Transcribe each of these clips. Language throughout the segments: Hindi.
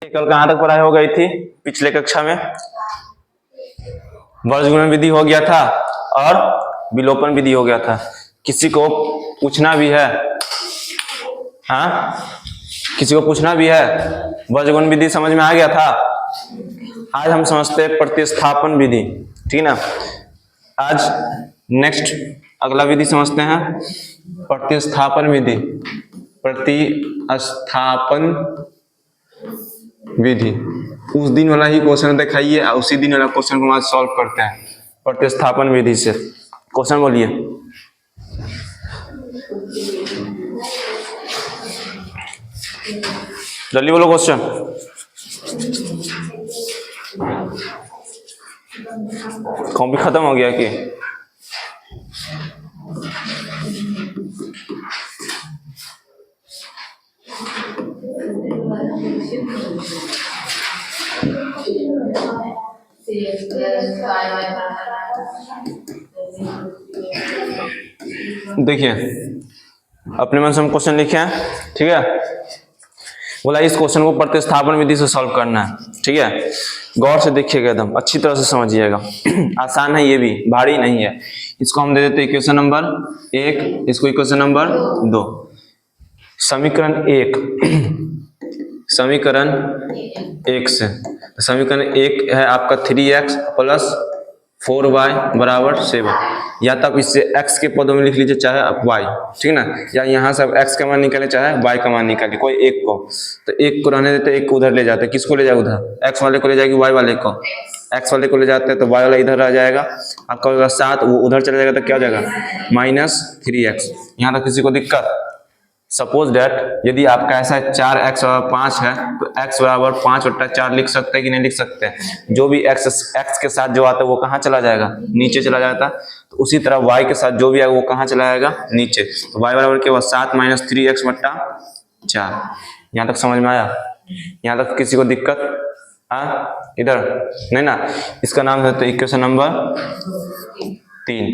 कल कहाँ तक पढ़ाई हो गई थी? पिछले कक्षा में वर्ग गुणन विधि हो गया था और विलोपन विधि हो गया था। किसी को पूछना भी है, हाँ, किसी को पूछना भी है, वर्ग गुणन विधि समझ में आ गया था। आज हम समझते हैं प्रतिस्थापन विधि, ठीक है ना। आज नेक्स्ट अगला विधि समझते हैं प्रतिस्थापन विधि। प्रतिस्थापन विधि उस दिन वाला ही क्वेश्चन दिखाइए और उसी दिन वाला क्वेश्चन को आज सॉल्व करते हैं प्रतिस्थापन विधि से। क्वेश्चन बोलिए। जल्दी बोलो क्वेश्चन। कॉपी खत्म हो गया कि? देखिए अपने मन से हम क्वेश्चन लिखे हैं, ठीक है। बोला इस क्वेश्चन को प्रतिस्थापन विधि से सॉल्व करना है, ठीक है। गौर से देखिएगा, एकदम अच्छी तरह से समझिएगा। आसान है, ये भी भारी नहीं है। इसको हम दे देते हैं इक्वेशन नंबर 1, इसको इक्वेशन नंबर 2। समीकरण 1 समीकरण 1 से समीकरण 1 है आपका 3x प्लस 4y बराबर 7। या तो आप इससे x के पदों में लिख लीजिए, चाहे आप y, ठीक है ना। या यहाँ से आप x का मान निकाले, चाहे y का मान निकाले, कोई एक को। तो एक को रहने देते, एक को उधर ले जाते। किसको ले जाए उधर? x वाले को ले जाएगी, y वाले को। x वाले को ले जाते हैं तो y वाला इधर रह जाएगा। आपका होगा 7, वो उधर चला जाएगा तो क्या हो जाएगा? -3x। यहाँ तक किसी को दिक्कत? सपोज डेट यदि आपका ऐसा 4x बराबर 5 है तो x बराबर 5/4 लिख सकते हैं कि नहीं लिख सकते हैं? जो भी x के साथ जो आता है वो कहाँ चला जाएगा? नीचे चला जाता है। तो उसी तरह y के साथ जो भी आएगा वो कहाँ चला जाएगा? नीचे। तो y बराबर क्या हुआ? 7 - 3x/4। यहाँ तक समझ में आया? यहाँ तक किसी को दिक्कत? हाँ, इधर नहीं ना। इसका नाम है तो इक्वेशन नंबर 3।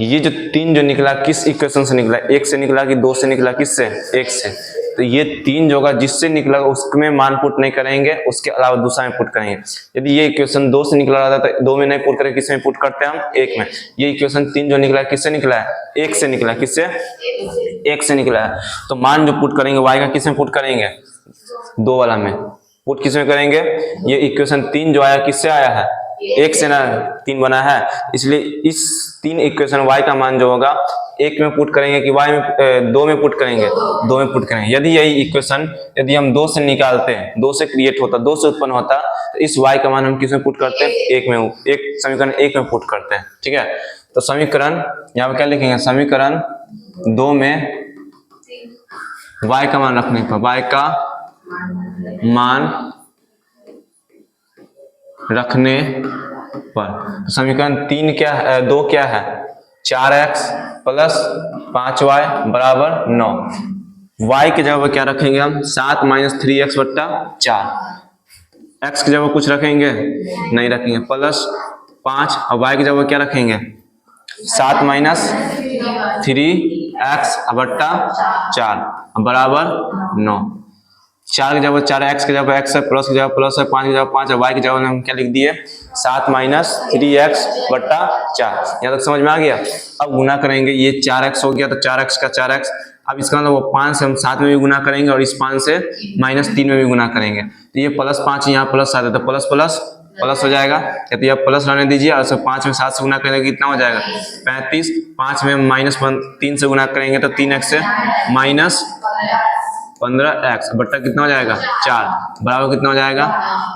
ये जो 3 जो निकला किस इक्वेशन से निकला? 1 से निकला कि 2 से निकला? किससे? 1 से। तो ये 3 जो होगा जिससे निकला उसमें मान पुट नहीं करेंगे, उसके अलावा दूसरा में पुट करेंगे। यदि ये इक्वेशन 2 से निकला रहता तो 2 में नहीं पुट करेंगे, किस में पुट करते हैं हम? 1 में। ये इक्वेशन 3 जो निकला किससे निकला है? 1 से निकला। किससे? 1 से निकला है। तो मान जो पुट करेंगे y का किस में पुट करेंगे? 2 वाला में पुट किस में करेंगे? ये इक्वेशन 3 जो आया किससे आया है? 1 से ना 3 बना है, इसलिए इस 3 इक्वेशन y का मान जो होगा 1 में पुट करेंगे कि y में 2 में पुट करेंगे? 2 में पुट करेंगे। यदि यही इक्वेशन यदि हम 2 से निकालते हैं, 2 से क्रिएट होता, 2 से उत्पन्न होता, तो इस y का मान हम किस में पुट करते हैं? 1 में। एक समीकरण 1 में पुट करते हैं, ठीक है। तो समीकरण यहाँ पे क्या लिखेंगे? समीकरण 2 में y का मान रखने पर, y का मान रखने पर समीकरण 3 क्या है? 2 क्या है? 4x प्लस 5y बराबर 9। y की जगह क्या रखेंगे हम? 7 - 3x/4। x की जगह कुछ रखेंगे? नहीं रखेंगे। प्लस 5 और y की जगह क्या रखेंगे? 7 - 3x/4 बराबर 9। 4 की जगह 4x की जगह x है, प्लस की जगह प्लस है, 5 की जगह 5 है, y की जगह हम क्या लिख दिए? 7 - 3x/4। यहाँ तक समझ में आ गया? अब गुना करेंगे, ये 4x हो गया तो 4x का 4x। अब इसका मतलब वो 5 से हम 7 में भी गुना करेंगे और इस 5 से -3 में भी गुना करेंगे। तो ये +5 यहाँ प्लस 7 है तो प्लस प्लस प्लस हो जाएगा। या तो यह प्लस रहने दीजिए और 5 में 7 से गुना करेंगे कितना हो जाएगा? 35। 5 में -3 से गुना करेंगे तो 3x से -15x बट्टा कितना हो जाएगा? 4 बराबर कितना हो जाएगा?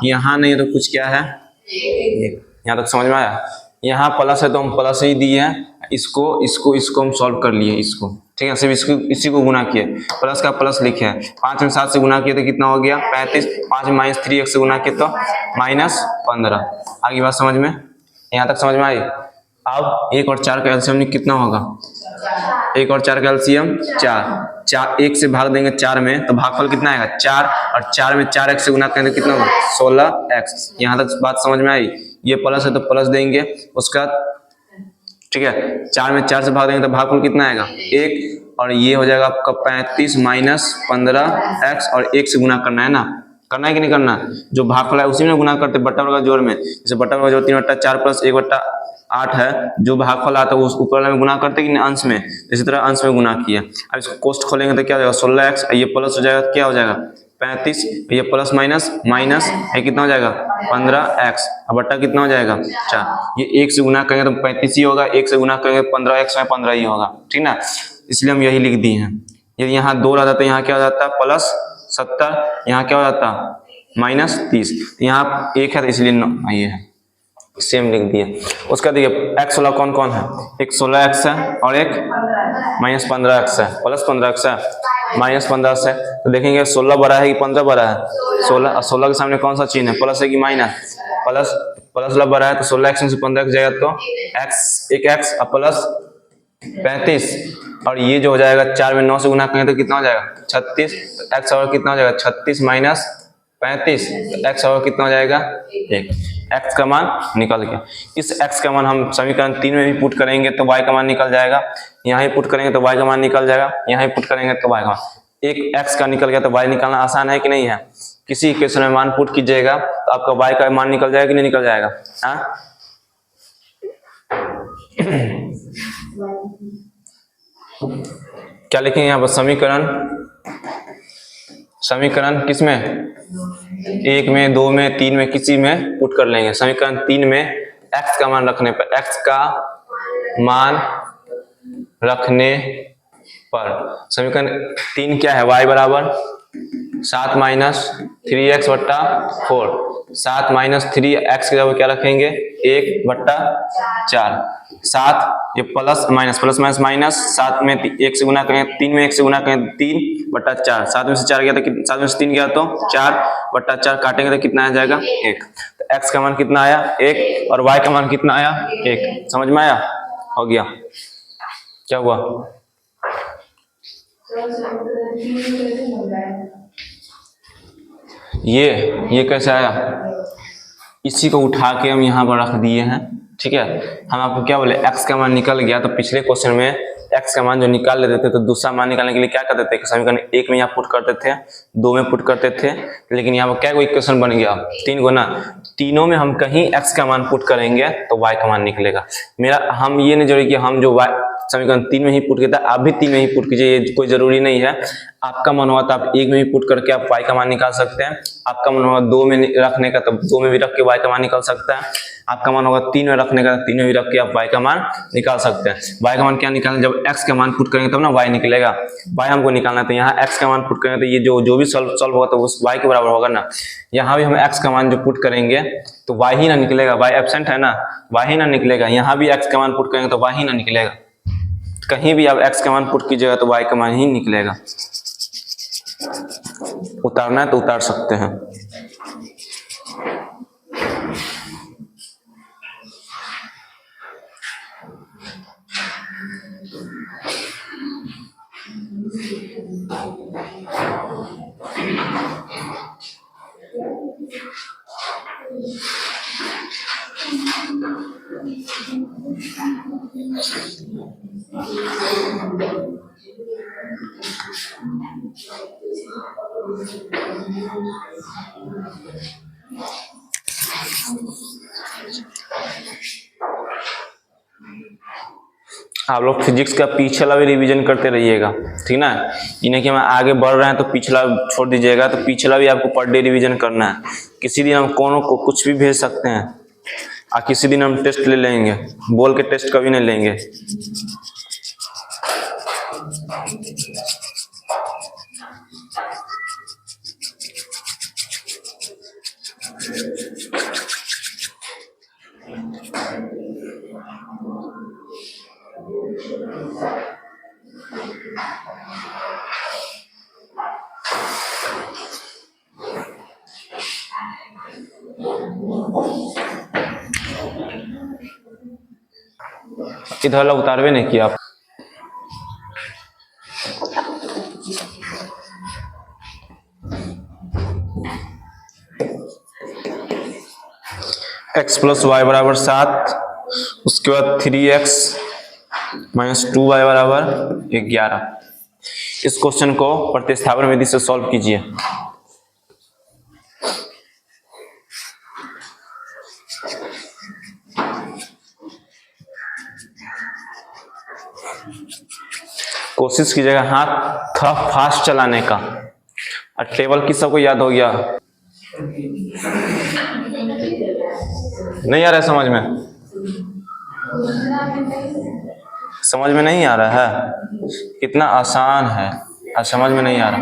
यहाँ नहीं है तो कुछ क्या है? 1। यहाँ तक समझ में आया? यहाँ प्लस है तो हम प्लस ही दिए हैं, इसको हम सॉल्व कर लिए, इसको, ठीक है। सिर्फ इसी को गुना किए, प्लस का प्लस लिखे हैं। 5 में 7 से गुना किए तो कितना हो गया? 35। 5 में -3x से गुना किए तो -15। आगे बात समझ में? यहाँ तक समझ में आई? अब 1 और 4 का एलसीएम कितना होगा? 1 और 4 का एलसीएम 4। 1 से भाग देंगे 4 में तो भागफल कितना आएगा? 4। और 4 में 4x से गुना करेंगे तो कितना होगा? 16x। यहाँ तक बात समझ में आई? ये प्लस है तो प्लस देंगे, उसका, ठीक है। 4 में 4 से भाग देंगे तो भागफल कितना आएगा? 1। और ये हो जाएगा आपका 35 - 15x और 1 से गुना करना है ना, करना है कि नहीं करना? जो भागफल है उसी में गुना करते बट्टा वर्ग जोड़ में। जैसे बट्टा वर्ग जोड़ 3/4 प्लस 1/8 है, जो भागफल आता है वो ऊपर वाले में गुना करते कि नहीं अंश में, इसी तरह अंश में गुना किया। अब इसको कोष्ठ खोलेंगे तो क्या हो जाएगा 16x, ये प्लस हो जाएगा, क्या हो जाएगा 35, ये प्लस माइनस माइनस, ये कितना हो जाएगा 15x, अब बट्टा कितना हो जाएगा 4। ये 1 से गुना करेंगे तो 35 ही होगा, 1 से गुना करेंगे 15x में 15 ही होगा, ठीक ना, इसलिए हम यही लिख दिए हैं। यदि यहाँ 2 रहता तो यहाँ क्या हो जाता प्लस 70, यहाँ क्या हो जाता -30, यहाँ 1 है तो इसलिए ये है, सेम लिख दिए। उसका देखिए x वाला कौन कौन है, एक 16x है और एक -15x है, प्लस 15x है, -15 है। तो देखेंगे 16 बड़ा है कि 15 बड़ा है, 16, और 16 के सामने कौन सा चिन्ह है, प्लस है कि माइनस, प्लस वाला बड़ा है तो 16x में से 15x जाएगा तो x, एक x और प्लस 35, और ये जो हो जाएगा 4 में 9 से गुना करेंगे तो कितना हो जाएगा 36, तो x और कितना हो जाएगा 36 माइनस 35, तो x और कितना हो जाएगा 1, x का मान निकल गया। इस x का मान हम समीकरण 3 में भी पुट करेंगे तो y का मान निकल जाएगा, यहाँ ही पुट करेंगे तो y का मान निकल जाएगा, यहाँ ही पुट करेंगे तो y का मान, एक x का निकल गया तो y निकालना आसान है कि नहीं है। किसी इक्वेशन में मान पुट कीजिएगा तो आपका y का मान निकल जाएगा कि नहीं निकल जाएगा, हाँ क्या लिखेंगे यहाँ पर समीकरण किस में, 1 में 2 में 3 में किसी में पुट कर लेंगे। समीकरण 3 में x का मान रखने पर, x का मान रखने पर समीकरण 3 क्या है, y बराबर 7 माइनस 3x बट्टा 4, 7 माइनस 3x की जगह क्या रखेंगे 1/4, 7 ये प्लस माइनस माइनस, 7 में 1 से गुना करें, 3 में 1 से गुना करें 3/4, 7 में से 4 गया तो 7 में से 3 गया तो 4/4, काटेंगे तो कितना आ जाएगा 1। तो x का मान कितना आया 1 और y का मान कितना आया 1, समझ में आया, हो गया, क्या हुआ ये कैसे आया, इसी को उठा के हम यहाँ पर रख दिए हैं, ठीक है। हम आपको क्या बोले x का मान निकल गया, तो पिछले क्वेश्चन में x का मान जो निकाल लेते थे तो दूसरा मान निकालने के लिए क्या करते थे, समीकरण 1 में यहाँ पुट करते थे, 2 में पुट करते थे, लेकिन यहाँ पर क्या कोई इक्वेशन बन गया 3 को ना, तीनों में हम कहीं x का मान पुट करेंगे तो y का मान निकलेगा। मेरा हम ये नहीं जरूरी कि हम जो y समीकरण 3 में ही पुट किया था, आप भी 3 में ही पुट कीजिए, ये कोई जरूरी नहीं है। आपका मन हुआ तो आप 1 में भी पुट करके आप y का मान निकाल सकते हैं, आपका मन होगा 2 में रखने का तो 2 में भी रख के y का मान निकाल सकता है, आपका मन होगा 3 में रखने का 3 में भी रख के आप y का मान निकाल सकते हैं। y का मान क्या निकालना, जब x का मान पुट करेंगे तब ना y निकलेगा, y हमको निकालना है, तो यहाँ x का मान पुट करेंगे तो ये जो भी सॉल्व होगा तो उस y के बराबर होगा ना, यहाँ भी हम x का मान जो पुट करेंगे तो y ही ना निकलेगा, y एब्सेंट है ना, y ही ना निकलेगा, यहाँ भी x का मान पुट करेंगे तो y ही ना निकलेगा, कहीं भी आप x का मान पुट कीजिएगा तो y का मान ही निकलेगा। उतारना है तो उतार सकते हैं। आप लोग फिजिक्स का पिछला भी रिवीजन करते रहिएगा, ठीक ना, इन्हें कि हम आगे बढ़ रहे हैं तो पिछला छोड़ दीजिएगा, तो पिछला भी आपको पर डे रिवीजन करना है। किसी दिन हम कोनो को कुछ भी भेज सकते हैं और किसी दिन हम टेस्ट ले लेंगे, बोल के टेस्ट कभी नहीं लेंगे। इधर वाला उतारवे नहीं किया आप। x प्लस वाई बराबर 7, उसके बाद 3x माइनस 2y बराबर 11। इस क्वेश्चन को प्रतिस्थापन विधि से सॉल्व कीजिए। कोशिश कीजिएगा हाथ थोड़ा फास्ट चलाने का। और टेबल की सबको याद हो गया? नहीं आ रहा है समझ में? समझ में नहीं आ रहा है? कितना आसान है, आज समझ में नहीं आ रहा।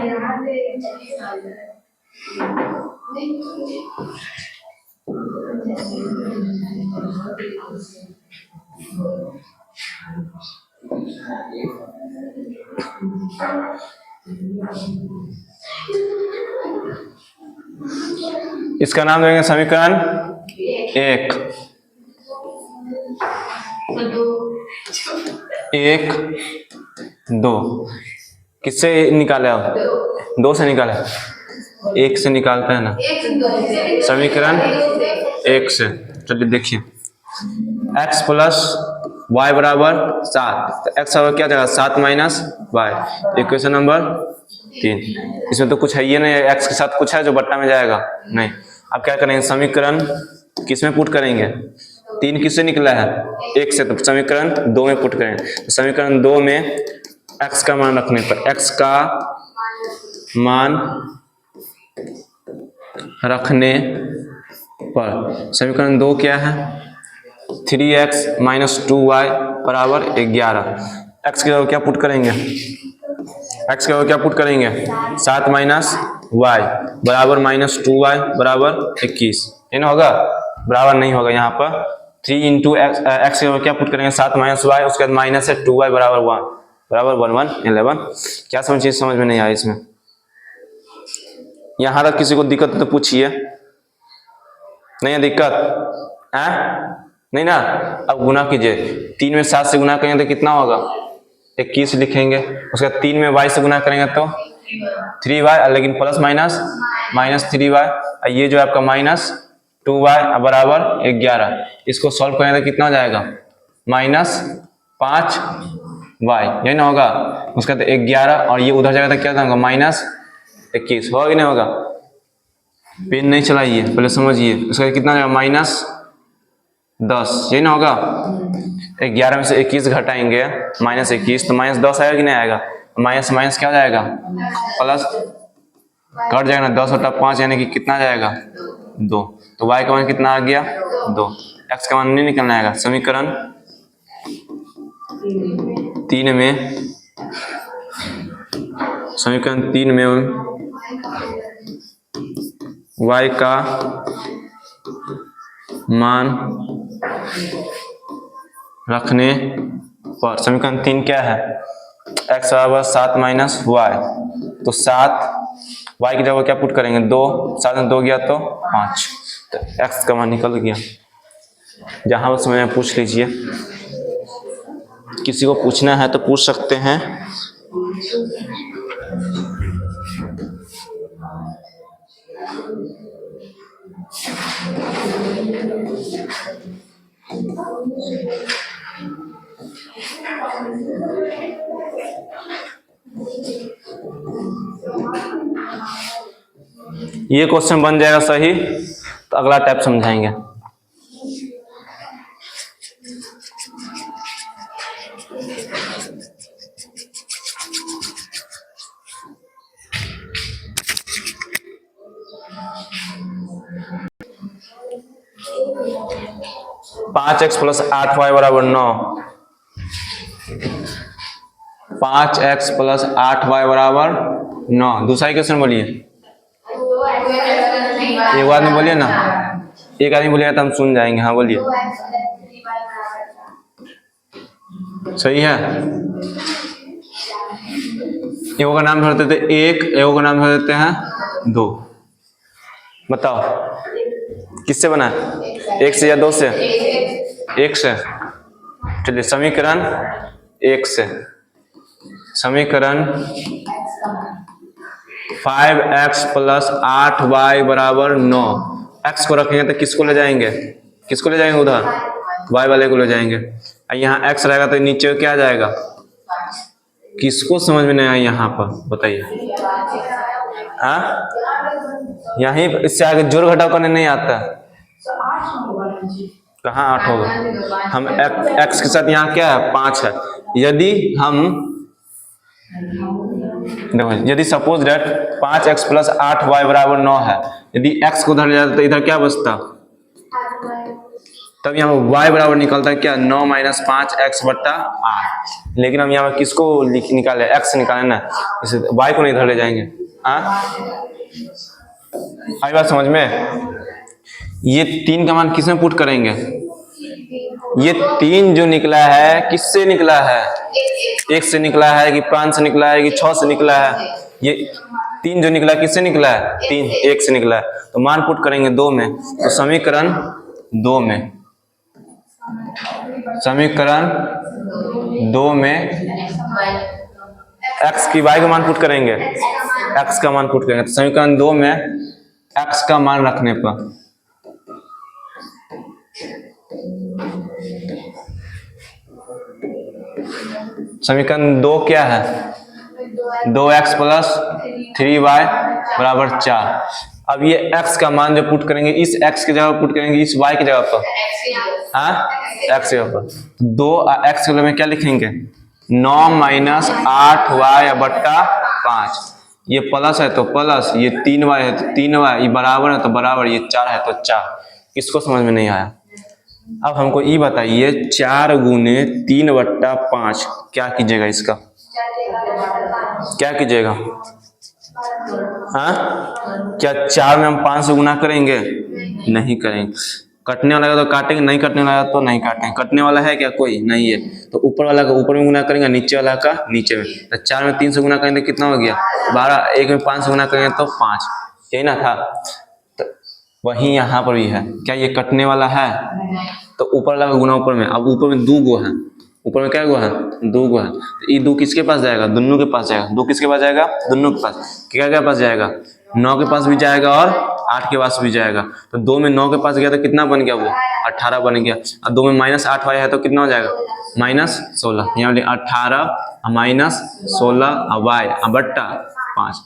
इसका नाम देंगे समीकरण 1। 1 2 किससे निकाले आप? 2 से निकाले। 1 से निकालते हैं ना समीकरण 1 से। चलिए देखिए, x प्लस वाई बराबर 7, तो x बराबर क्या जाएगा? 7 माइनस वाई। Equation number 3। इसमें तो कुछ है ही नहीं, x के साथ कुछ है जो बट्टा में जाएगा? नहीं। अब क्या करेंगे? समीकरण किस में पुट करेंगे? 3 किससे निकला है? 1 से, तो समीकरण 2 में पुट करें। तो समीकरण 2 में x का मान रखने पर, x का मान रखने पर समीकरण 2 क्या है? 3x माइनस 2y बराबर 11। x की जगह क्या पुट करेंगे? x की जगह क्या पुट करेंगे? 7 माइनस y बराबर माइनस 2y बराबर 21। ये ना होगा? बराबर नहीं होगा, यहाँ पर 3 इंटू एक्स की जगह क्या पुट करेंगे? 7 माइनस y, उसके बाद माइनस है 2y बराबर 1 बराबर 1 1 11। क्या चीज समझ में नहीं आई इसमें? यहाँ तक किसी को दिक्कत तो पूछिए। नहीं है दिक्कत? है नहीं ना? अब गुना कीजिए। 3 में 7 से गुना करेंगे तो कितना होगा? 21 लिखेंगे। उसके बाद 3 में y से गुना करेंगे तो 3y, लेकिन प्लस माइनस माइनस 3y। ये जो आपका माइनस 2y बराबर 11। इसको सॉल्व करेंगे तो कितना हो जाएगा? माइनस 5y, यही ना होगा? उसके बाद 11 और ये उधर जाएगा तो क्या होगा? माइनस 21। होगा कि नहीं होगा? पेन नहीं चलाइए, पहले समझिए। उसका कितना जाएगा? माइनस 10, यही ना होगा? 11 में से 21 घटाएंगे, माइनस 21, तो माइनस 10 आएगा कि नहीं आएगा? माइनस माइनस क्या जाएगा? प्लस कट जाएगा ना, 10 बटा 5 यानी कि कितना जाएगा? 2। तो y का मान कितना आ गया? 2। x का मान नहीं निकलना आएगा। समीकरण 3 में y का मान रखने पर समीकरण 3 क्या है? x बराबर 7 माइनस वाई, तो 7 y की जगह क्या पुट करेंगे? 2, 7 में 2 गया तो 5, तो x का मान निकल गया। जहां समझ में पूछ लीजिए, किसी को पूछना है तो पूछ सकते हैं। ये क्वेश्चन बन जाएगा सही तो अगला टाइप समझाएंगे। पांच एक्स प्लस 8y बराबर 9। 5x प्लस 8y बराबर 9। दूसरा क्वेश्चन बोलिए। एक बार में बोलिए ना, एक आदमी बोलिएगा तो हम सुन जाएंगे। हाँ बोलिए। सही है। एगो का नाम धर देते हैं 1, एगो का नाम धर देते हैं 2। बताओ किससे बना है? 1 से या 2 से? 1 से। चलिए समीकरण 1 से, समीकरण 5x प्लस 8y बराबर 9। x को रखेंगे तो किसको ले जाएंगे? किसको ले जाएंगे? उधर y वाले को ले जाएंगे। यहाँ x रहेगा तो नीचे क्या आ जाएगा? किसको समझ में नहीं आया यहाँ पर बताइए? हाँ, यहीं इससे आगे जोड़ घटाव करने नहीं आता। कहाँ 8 होगा? हम x के साथ यहाँ क्या है? 5 है। यदि हम देखो यदि suppose date 5x plus 8y बराबर 9 है, यदि x को उधर जाता तो इधर क्या बचता, तब यहाँ y बराबर निकलता है क्या 9 माइनस 5x बट्टा 8। लेकिन हम यहाँ किसको निकाले, x निकाले ना, इसे y को नहीं इधर ले जाएंगे। आई बात समझ में। ये 3 का मान किसमें पुट करेंगे, ये 3 जो निकला है किससे निकला है, 1 से निकला है कि 5 से निकला है कि 6 से निकला है, ये 3 जो निकला किससे निकला है, 3 1 से निकला है। तो मान पुट करेंगे 2 में, तो समीकरण 2 में, समीकरण 2 में x की y का मान पुट करेंगे, x का मान पुट करेंगे। तो समीकरण 2 में x का मान रखने पर समीकरण 2 क्या है, 2x प्लस 3y बराबर 4। अब ये x का मान जो पुट करेंगे, इस x की जगह पुट करेंगे इस y की जगह पर, x की जगह पर 2x के में क्या लिखेंगे 9 माइनस 8y बट्टा 5। ये प्लस है तो प्लस, ये 3y है तो 3y, ये बराबर है तो बराबर, ये 4 है तो 4। इसको समझ में नहीं आया। अब हमको ये बताइए 4 गुने 3 बट्टा 5 क्या कीजिएगा, इसका क्या कीजिएगा, क्या 4 में हम 5 से गुना करेंगे, नहीं करेंगे। कटने वाला तो काटेंगे, नहीं कटने वाला तो नहीं काटेंगे। कटने वाला है क्या, कोई नहीं है, तो ऊपर वाला का ऊपर में गुना करेंगे, नीचे वाला का नीचे में। तो 4 में 3 से गुना करेंगे तो कितना हो गया 12, 1 में 5 से गुना करेंगे तो 5, यही ना था। तो वही यहाँ पर भी है, क्या ये कटने वाला है, तो ऊपर वाला का गुना ऊपर में। अब ऊपर में 2 गो है, ऊपर में क्या गो है 2 गो है, तो ये 2 किसके पास जाएगा, दोनों के पास जाएगा। 2 किसके पास जाएगा, दोनों के पास। क्या क्या पास जाएगा, 9 के पास भी जाएगा और 8 के पास भी जाएगा। तो 2 में 9 के पास गया तो कितना बन गया, वो 18 बन गया। और 2 में माइनस 8 वाया है तो कितना हो जाएगा माइनस 16। यहाँ 18 माइनस 16 वाई बट्टा 5।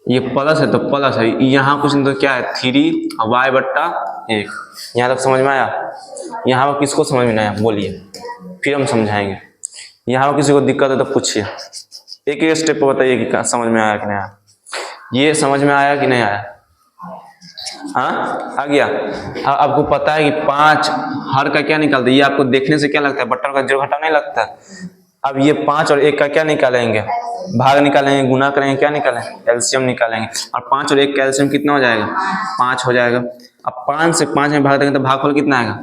ये प्लस है तो प्लस है, यहाँ कुछ नहीं तो क्या है 3 वाई बट्टा 1। यहाँ तक समझ में आया। यहाँ पर किसको समझ में नहीं आया बोलिए, फिर हम समझाएंगे। यहाँ पर किसी को दिक्कत है तो पूछिए, एक एक स्टेप पर बताइए कि समझ में आया कि नहीं आया। ये समझ में आया कि नहीं आया, हाँ आ गया। आपको पता है कि 5 हर का क्या निकालते, ये आपको देखने से क्या लगता है बट्टा का जो घटा नहीं लगता। अब ये 5 और 1 का क्या निकालेंगे, भाग निकालेंगे, गुना करेंगे, क्या निकालेंगे एलसीएम निकालेंगे। और 5 और 1 का एलसीएम कितना हो जाएगा 5 हो जाएगा। अब 5 से 5 में भाग देंगे तो भागफल कितना आएगा,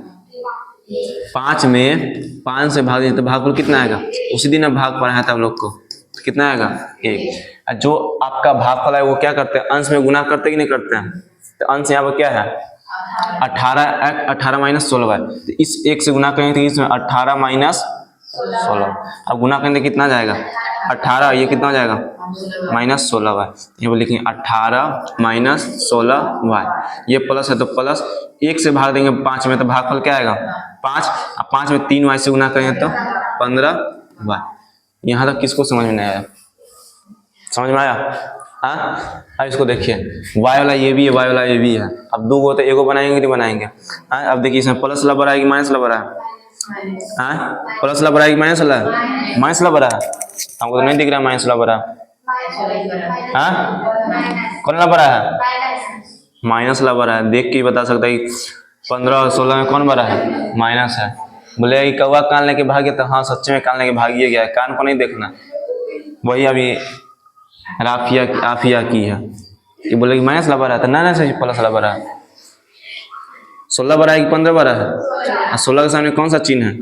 5 में 5 से भाग देंगे तो भागफल कितना आएगा, उसी दिन अब भाग पढ़ाया था हम लोग को, तो कितना आएगा 1। जो आपका भागफल है वो क्या करते हैं, अंश में गुना करते कि नहीं करते हैं। तो अंश यहाँ पर क्या है 18 माइनस 16 है, तो इस 1 से गुना करेंगे तो इसमें 18 माइनस 16। अब गुना करेंगे कितना जाएगा 18, ये कितना हो जाएगा माइनस 16 वाई। ये बोल लिखेंगे 18 माइनस 16 वाई। ये प्लस है तो प्लस, 1 से भाग देंगे 5 में तो भागफल क्या आएगा 5। अब 5 में 3 वाई से गुना करेंगे तो 15 वाई। यहाँ तक किसको समझ में नहीं आया, समझ में आया। हाँ अब इसको देखिए, y वाला ये भी है, y वाला ये भी है। अब 2 को तो एगो बनाएंगे नहीं बनाएंगे। हाँ अब देखिए इसमें प्लस वाला बड़ा है कि माइनस वाला बड़ा है, हाँ प्लस वाला बड़ा है कि माइनस वाला है, माइनस वाला बड़ा है। हमको तो नहीं दिख रहा है माइनस वाला बड़ा, हाँ कौन वाला बड़ा है, माइनस वाला बड़ा है। देख के ही बता सकता है कि 15 और 16 में कौन बड़ा है, माइनस है। बोले कि कौवा कान लेके भाग गया, तो हाँ सच्चे में कान लेके भागिए गया, कान को नहीं देखना। वही अभी आफिया की है कि बोले कि माइनस वाला बड़ा है, तो ना सही प्लस वाला बड़ा है। 16 बड़ा है कि 15 बड़ा है, और 16 के सामने कौन सा चिन्ह है,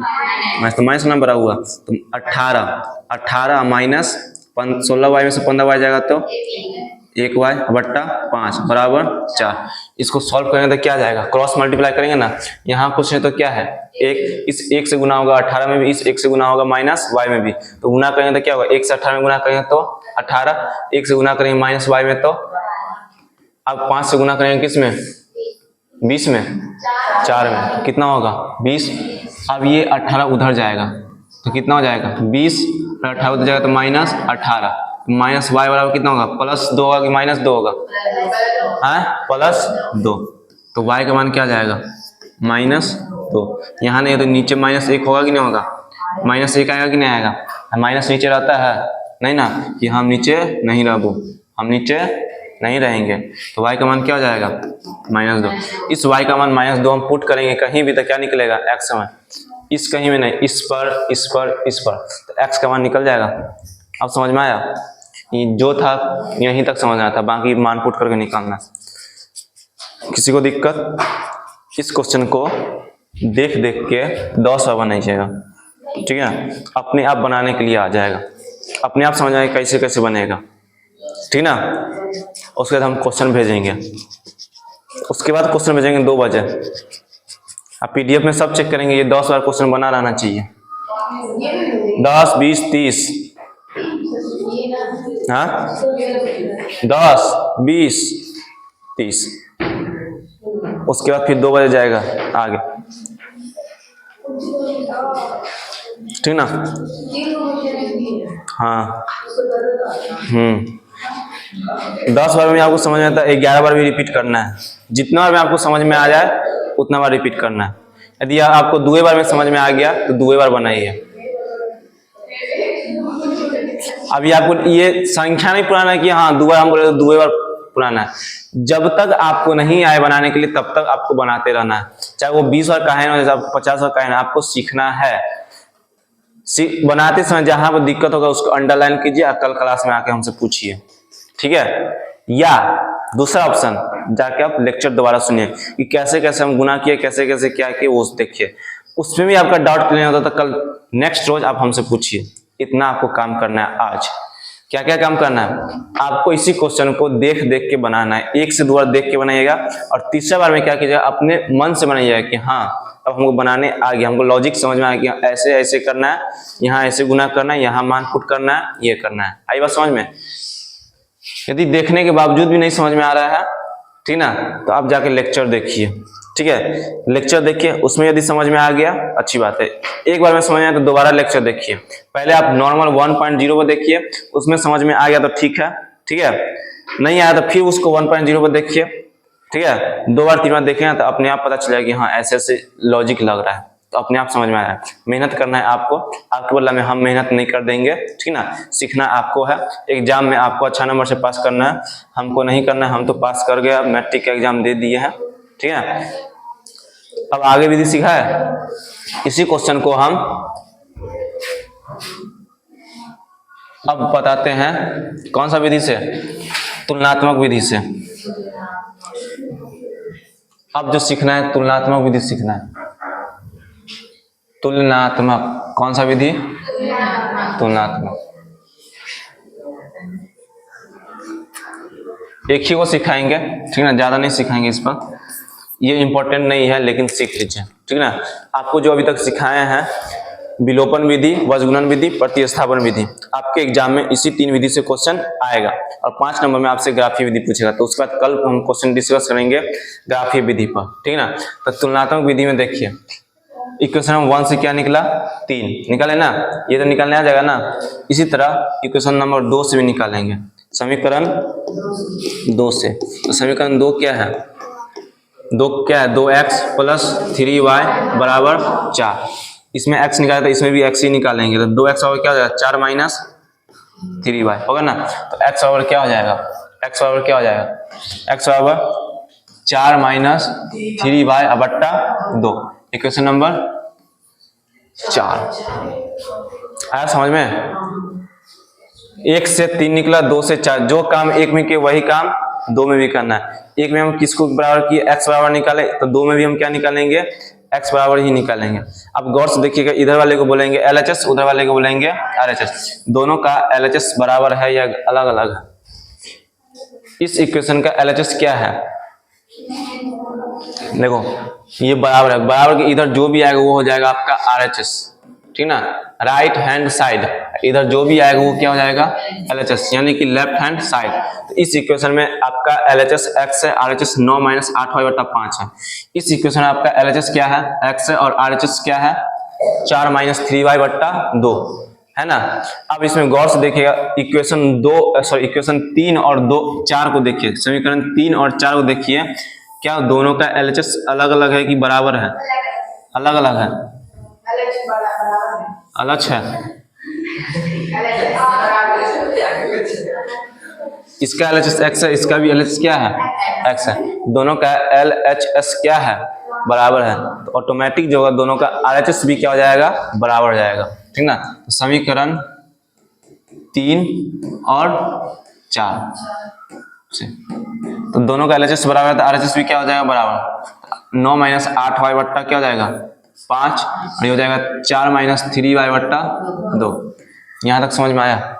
माइनस वाला बड़ा हुआ। तो 18 माइनस 16 वाई में से 15 वाई जाएगा तो 1 वाई बट्टा 5 बराबर 4। इसको सॉल्व करेंगे तो क्या जाएगा, क्रॉस मल्टीप्लाई करेंगे ना। यहाँ कुछ है तो क्या है 1, इस 1 से गुना होगा 18 में भी, इस 1 से गुना होगा माइनस वाई में भी। तो गुना करेंगे तो क्या होगा, 1 से 18 में गुना करेंगे तो 18, 1 से गुना करेंगे माइनस वाई में तो, अब 5 से गुना करेंगे किस में 20 में, 4 में, तो कितना होगा 20। अब ये 18 उधर जाएगा तो कितना हो जाएगा 20, 18 उधर जाएगा तो माइनस 18, माइनस वाई वाला कितना होगा प्लस 2 होगा कि माइनस 2 होगा, प्लस 2। तो वाई का मान क्या जाएगा माइनस 2। यहाँ नहीं है तो नीचे माइनस 1 होगा कि नहीं होगा, माइनस 1 आएगा कि नहीं आएगा, माइनस नीचे रहता है नहीं ना, कि हम नीचे नहीं रहबो, हम नीचे नहीं रहेंगे, तो y का मान क्या हो जाएगा -2। इस y का मान -2 हम पुट करेंगे कहीं भी तो क्या निकलेगा x का मान, इस कहीं में नहीं, इस पर, इस पर, इस पर, तो x का मान निकल जाएगा। अब समझ में आया? ये जो था यहीं तक समझ आया था, बाकी मान पुट करके निकालना। किसी को दिक्कत? इस क्वेश्चन को देख देख के 10 बार बनाइएगा, ठीक है, अपने आप बनाने के लिए आ जाएगा, अपने आप समझ आएगा कैसे कैसे बनेगा, ठीक ना। उसके बाद हम क्वेश्चन भेजेंगे, उसके बाद क्वेश्चन भेजेंगे 2 बजे। आप PDF में सब चेक करेंगे, ये 10 बार क्वेश्चन बना रहना चाहिए, 10, 20, 30, हाँ 10, 20, 30। उसके बाद फिर 2 बजे जाएगा आगे, ठीक ना। हाँ 10 बार में आपको समझ में आता है, 11 बार भी रिपीट करना है, जितना बार में आपको समझ में आ जाए उतना बार रिपीट करना है। यदि आपको 2 बार में समझ में आ गया तो 2 बार बनाइए। अभी आपको ये संख्या नहीं पुराना है कि हाँ 2 बार हम बोले तो 2 बार पुराना है, जब तक आपको नहीं आए बनाने के लिए तब तक आपको बनाते रहना है, चाहे वो 20 बार का है ना, 50 बार का है ना, आपको सीखना है। बनाते समय जहां पर दिक्कत होगा उसको अंडरलाइन कीजिए और कल क्लास में आके हमसे पूछिए, ठीक है। या दूसरा ऑप्शन जाके आप लेक्चर दोबारा सुनिए कि कैसे कैसे हम गुना किए, कैसे कैसे क्या किए, वो देखिए, उसमें भी आपका डाउट क्लियर होता तो कल नेक्स्ट रोज आप हमसे पूछिए। इतना आपको काम करना है आज। क्या क्या काम करना है आपको? इसी क्वेश्चन को देख देख के बनाना है, 1 से 2 बार देख के बनाइएगा, और तीसरा बार में क्या कीजिएगा, अपने मन से बनाइएगा कि हाँ अब हमको बनाने आ गया, हमको लॉजिक समझ में आ गया, ऐसे ऐसे करना है, यहाँ ऐसे गुना करना है, यहाँ मान पुट करना है, ये करना है। आई बात समझ में? यदि देखने के बावजूद भी नहीं समझ में आ रहा है, ठीक ना, तो आप जाके लेक्चर देखिए, ठीक है, लेक्चर देखिए, उसमें यदि समझ में आ गया अच्छी बात है, एक बार में समझ में आया तो दोबारा लेक्चर देखिए। पहले आप नॉर्मल 1.0 पर देखिए, उसमें समझ में आ गया तो ठीक है, ठीक है, नहीं आया तो फिर उसको 1.0 पर देखिए, ठीक है, 2 बार 3 बार देखें तो अपने आप पता चलेगा कि हाँ ऐसे ऐसे लॉजिक लग रहा है, तो अपने आप समझ में आ रहा है। मेहनत करना है आपको, आपके बदला में हम मेहनत नहीं कर देंगे, ठीक ना। सीखना आपको है, एग्जाम में आपको अच्छा नंबर से पास करना है, हमको नहीं करना है, हम तो पास कर गए, मैट्रिक का एग्जाम दे दिए हैं, ठीक है। अब आगे विधि सीखा है, इसी क्वेश्चन को हम अब बताते हैं कौन सा विधि से, तुलनात्मक विधि से। अब जो सीखना है तुलनात्मक विधि सीखना है, तुलनात्मक, कौन सा विधि? तुलनात्मक। एक ही को सिखाएंगे, ठीक ना, ज्यादा नहीं सिखाएंगे इस पर, ये इंपॉर्टेंट नहीं है लेकिन सीख लीजिए, ठीक ना। आपको जो अभी तक सिखाए हैं विलोपन विधि, वज्रगुणन विधि, प्रतिस्थापन विधि, आपके एग्जाम में इसी 3 विधि से क्वेश्चन आएगा, और 5 नंबर में आपसे ग्राफीय विधि पूछेगा। तो उसके बाद कल हम क्वेश्चन डिस्कस करेंगे ग्राफीय विधि पर, ठीक ना। तो तुलनात्मक विधि में देखिए, इक्वेशन 1 से क्या निकला? 3 निकाले ना, ये तो निकालने आ जाएगा ना। इसी तरह इक्वेशन नंबर 2 से भी निकालेंगे, समीकरण 2 से। तो समीकरण 2 क्या है? 2 क्या है? 2x प्लस 3y बराबर 4। इसमें x निकाले तो इसमें भी x ही निकालेंगे, तो 2x और क्या हो जाएगा? 4 माइनस 3y होगा ना। तो x बराबर क्या हो जाएगा? x बराबर क्या हो जाएगा? x बराबर 4 माइनस 3y बट्टा 2, इक्वेशन नंबर 4। आया समझ में? 1 से 3 निकला, 2 से 4, जो काम 1 में किए वही काम 2 में भी करना है। 1 में हम किसको बराबर किए? x बराबर निकाले, तो 2 में भी हम क्या निकालेंगे? x बराबर ही निकालेंगे। अब गौर से देखिएगा, इधर वाले को बोलेंगे LHS, उधर वाले को बोलेंगे RHS। दोनों का LHS बराबर है या अलग अलग है? इस इक्वेशन का LHS क्या है? देखो ये बराबर है, बराबर के इधर जो भी आएगा वो हो जाएगा आपका RHS, ठीक ना। राइट हैंड साइड, इधर जो भी आएगा वो क्या हो जाएगा? LHS, यानी कि लेफ्ट हैंड साइड। तो इस इक्वेशन में आपका LHS x है, RHS 9 माइनस 8y बटा 5 है। इस इक्वेशन में आपका LHS क्या है? x है, और RHS क्या है? 4 माइनस 3y बटा 2 है ना। अब इसमें गौर से देखिएगा, इक्वेशन 3 और 4 को देखिए, समीकरण 3 और 4 को देखिए, क्या दोनों का LHS अलग अलग है कि बराबर है? अलग अलग है, अलग है। इसका LHS x है, इसका भी LHS क्या है x है, दोनों का LHS क्या है बराबर है, तो ऑटोमेटिक जो है दोनों का RHS भी क्या हो जाएगा बराबर हो जाएगा, ठीक ना। तो समीकरण 3 और 4 से तो दोनों का LHS बराबर है, तो RHS भी क्या हो जाएगा बराबर, 9 माइनस 8y बट्टा क्या हो जाएगा 5, और ये हो जाएगा 4 माइनस 3y बट्टा 2। यहाँ तक समझ में आया,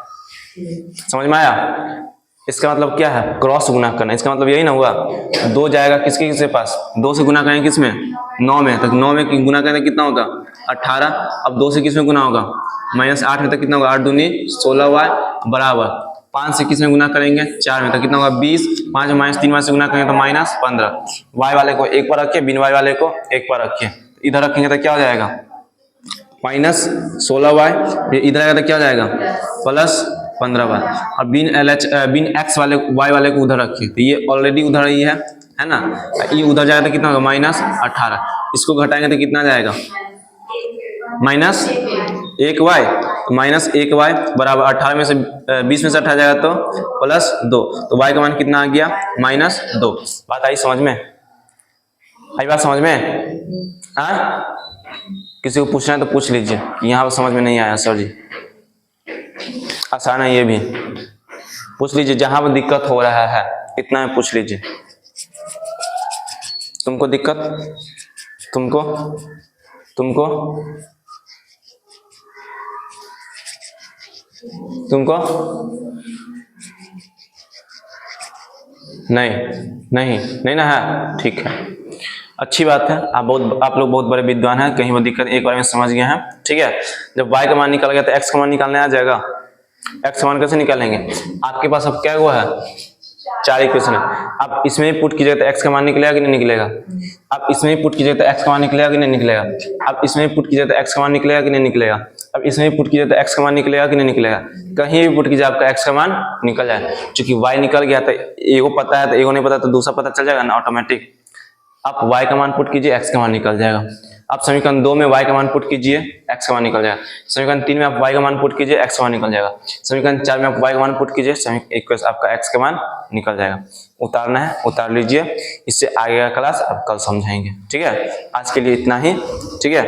समझ में आया। इसका मतलब क्या है, क्रॉस गुना करना, इसका मतलब यही ना हुआ, 2 जाएगा किसके किसके पास, 2 से गुना करेंगे किसमें 9 में, तक 9 में गुना करेंगे कितना होगा 18, अब 2 से किसमें गुना होगा माइनस 8 में, तक कितना होगा 8 दूनी 16y बराबर 5 से किसमें गुना करेंगे 4 में, तो कितना होगा 20, 5 में माइनस 3 से गुना करेंगे तो माइनस 15। y वाले को एक पर रखिए, बिन y वाले को एक पर रखिए, इधर रखेंगे तो क्या हो जाएगा माइनस 16y, इधर आएगा तो क्या हो जाएगा प्लस 15y, और बिन x वाले y वाले को उधर रखिए, तो ये ऑलरेडी उधर ही है ना, ये उधर जाएगा तो कितना होगा माइनस 18, इसको घटाएंगे तो कितना जाएगा माइनस 1y, तो माइनस 1y बराबर 18 में से 20 में से 18 जाएगा तो प्लस 2, तो y का मान कितना आ गया माइनस 2। बात आई समझ में, आई बात समझ में। हाँ किसी को पूछना है तो पूछ लीजिए, यहाँ पर समझ में नहीं आया सर जी, आसान है ये भी, पूछ लीजिए जहां पर दिक्कत हो रहा है, इतना में पूछ लीजिए। तुमको दिक्कत, तुमको तुमको तुमको नहीं नहीं नहीं ना है, ठीक है अच्छी बात है, आप लोग बहुत बड़े विद्वान हैं, कहीं वो दिक्कत एक बार में समझ गए हैं, ठीक है। जब y का मान निकल गया तो x का मान निकालने आ जाएगा, x का मान कैसे निकालेंगे, आपके पास अब क्या हुआ है 4 इक्वेशन है, आप इसमें ही पुट कीजिएगा तो x का मान निकलेगा कि नहीं निकलेगा, आप इसमें ही पुट कीजिएगा तो x का मान निकलेगा कि नहीं निकलेगा, आप इसमें ही पुट कीजिएगा तो x का मान निकलेगा कि नहीं निकलेगा, अब इसमें भी पुट कीजिए तो x का मान निकलेगा कि नहीं निकलेगा, कहीं भी पुट कीजिए आपका x का मान निकल जाए, क्योंकि y निकल गया तो एगो पता है तो एगो नहीं पता तो दूसरा पता चल जाएगा ना ऑटोमेटिक। आप y का मान पुट कीजिए x का मान निकल जाएगा, आप समीकरण 2 में y का मान पुट कीजिए x का मान निकल जाएगा, समीकरण 3 में आप y का मान पुट कीजिए x का मान निकल जाएगा, समीकरण 4 में आप y का मान पुट कीजिए आपका x का मान निकल जाएगा। उतारना है उतार लीजिए, इससे आगे का क्लास आप कल समझाएंगे, ठीक है। आज के लिए इतना ही, ठीक है।